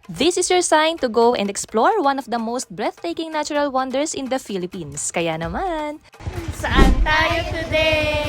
This is your sign to go and explore one of the most breathtaking natural wonders in the Philippines. Kaya naman, Saan tayo today?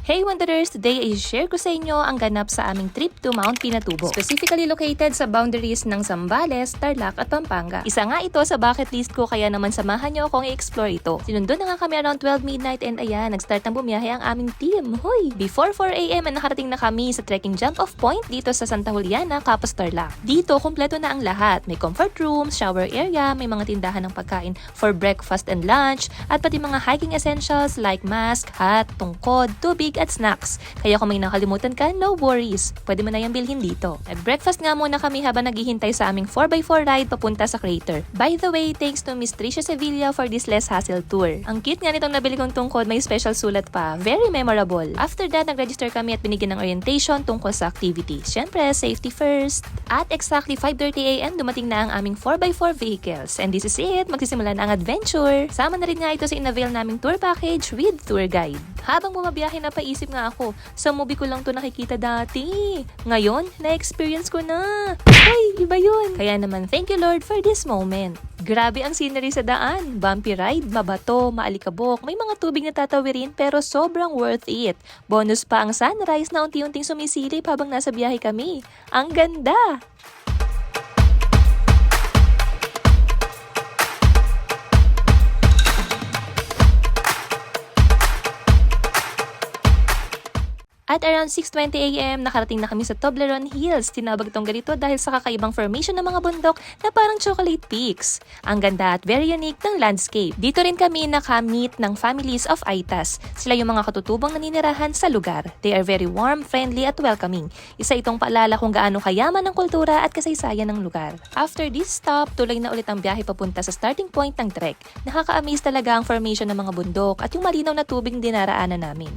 hey Wanderers! Today ay share ko sa inyo ang ganap sa aming trip to Mount Pinatubo. Specifically located sa boundaries ng Zambales, Tarlac at Pampanga. Isa nga ito sa bucket list ko kaya naman samahan nyo akong i-explore ito. Sinundo na nga kami around 12 midnight and ayan, nag-start ng bumiyahe ang aming team. Hoy! Before 4 AM ay nakarating na kami sa trekking jump-off point dito sa Santa Juliana, Capas, Tarlac. Dito, kumpleto na ang lahat. May comfort rooms, shower area, may mga tindahan ng pagkain for breakfast and lunch, at pati mga hiking essentials like mask, hat, tungkod, tubig, at snacks. Kaya kung may nakalimutan ka, no worries. Pwede mo na yung bilhin dito. Nag-breakfast nga muna kami habang naghihintay sa aming 4x4 ride papunta sa crater. By the way, thanks to Miss Tricia Sevilla for this less hassle tour. Ang cute nga nitong nabili kong tungkod, may special sulat pa. Very memorable. After that, nag-register kami at binigyan ng orientation tungkol sa activity. Siyempre, safety first. At exactly 5:30 AM, dumating na ang aming 4x4 vehicles. And this is it. Magsisimula na ang adventure. Sama na rin nga ito sa in-avail naming tour package with tour guide. Habang bumabiyahe, napaisip nga ako, sa movie ko lang to nakikita dati. Ngayon, na-experience ko na. Ay, iba yun. Kaya naman, thank you Lord for this moment. Grabe ang scenery sa daan. Bumpy ride, mabato, maalikabok, may mga tubig na tatawirin pero sobrang worth it. Bonus pa ang sunrise na unti-unting sumisilip habang nasa biyahe kami. Ang ganda! At around 6:20 AM, nakarating na kami sa Toblerone Hills. Tinawag itong ganito dahil sa kakaibang formation ng mga bundok na parang chocolate peaks. Ang ganda at very unique ng landscape. Dito rin kami naka-meet ng families of Aitas. Sila yung mga katutubong naninirahan sa lugar. They are very warm, friendly at welcoming. Isa itong paalala kung gaano kayaman ang kultura at kasaysayan ng lugar. After this stop, tuloy na ulit ang biyahe papunta sa starting point ng trek. Nakaka-amaze talaga ang formation ng mga bundok at yung malinaw na tubig dinaraanan namin.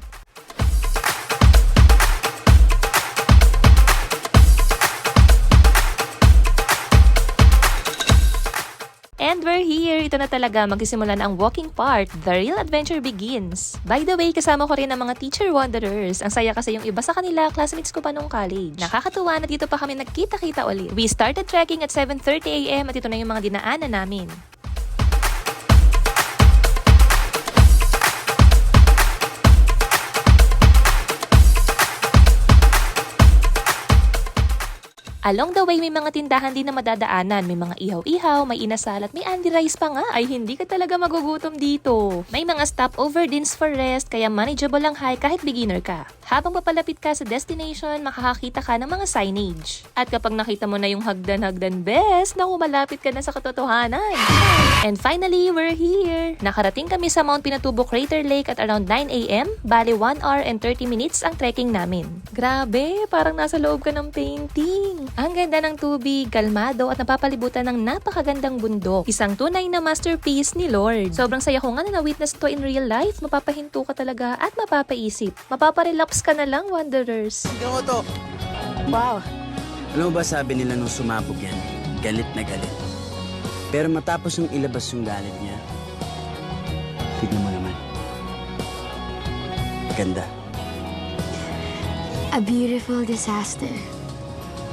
And we're here! Ito na talaga, magsisimula na ang walking part. The real adventure begins. By the way, kasama ko rin ang mga teacher wanderers. Ang saya kasi yung iba sa kanila, classmates ko pa nung college. Nakakatuwa na dito pa kami nagkita-kita ulit. We started trekking at 7:30 AM at ito na yung mga dinaanan namin. Along the way, may mga tindahan din na madadaanan. May mga ihaw-ihaw, may inasal at may Andy Rice pa nga. Ay, hindi ka talaga magugutom dito. May mga stopover dins for rest, kaya manageable ang hike kahit beginner ka. Habang papalapit ka sa destination, makakakita ka ng mga signage. At kapag nakita mo na yung hagdan-hagdan best, naku, malapit ka na sa katotohanan. And finally, we're here! Nakarating kami sa Mount Pinatubo Crater Lake at around 9 AM. Bali, 1 hour and 30 minutes ang trekking namin. Grabe, parang nasa loob ka ng painting. Ang ganda ng tubig, kalmado at napapalibutan ng napakagandang bundok. Isang tunay na masterpiece ni Lord. Sobrang saya ko nga na na-witness to in real life. Mapapahinto ka talaga at mapapaisip. Mapaparelax ka na lang, wanderers. Tingnan mo to. Wow. Alam mo ba sabi nila nung sumabog yan, galit na galit. Pero matapos yung ilabas yung galit niya, tignan mo naman. Ganda. A beautiful disaster.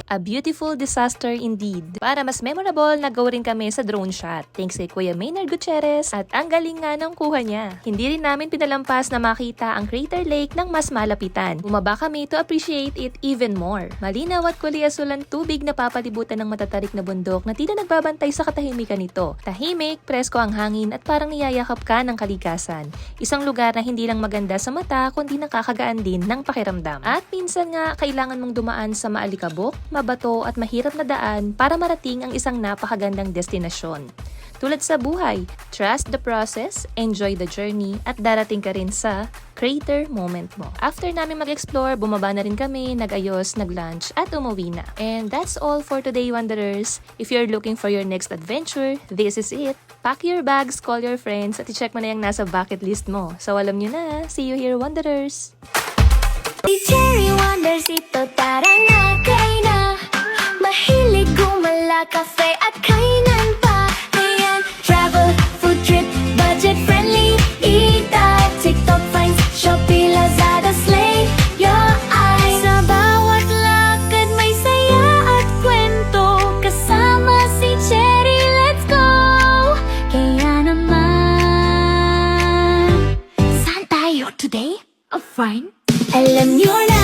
A beautiful disaster indeed. Para mas memorable, nag-go rin kami sa drone shot. Thanks kay Kuya Maynard Gutierrez at ang galing nga ng kuha niya. Hindi rin namin pinalampas na makita ang Crater Lake ng mas malapitan. Bumaba kami to appreciate it even more. Malinaw at kulay asul ang tubig na papalibutan ng matatarik na bundok na tila nagbabantay sa katahimikan nito. Tahimik, presko ang hangin at parang niyayakap ka ng kalikasan. Isang lugar na hindi lang maganda sa mata kundi nakakagaan din ng pakiramdam. At minsan nga, kailangan mong dumaan sa maalikabok, mabato at mahirap na daan para marating ang isang napakagandang destinasyon. Tulad sa buhay, trust the process, enjoy the journey, at darating ka rin sa crater moment mo. After namin mag-explore, bumaba na rin kami, nag-ayos, nag-lunch, at umuwi na. And that's all for today, wanderers. If you're looking for your next adventure, this is it. Pack your bags, call your friends, at i-check mo na yung nasa bucket list mo. So alam nyo na, see you here, wanderers! Si Cherry Wonders, ito tara na, kain na. Mahilig gumala, cafe at kainan pa. Ayan, travel, food trip, budget friendly. Eat out, TikTok finds, Shopee, Lazada, slay your eyes. Sa bawat lakad may saya at kwento. Kasama today? A fine? Alam nyo na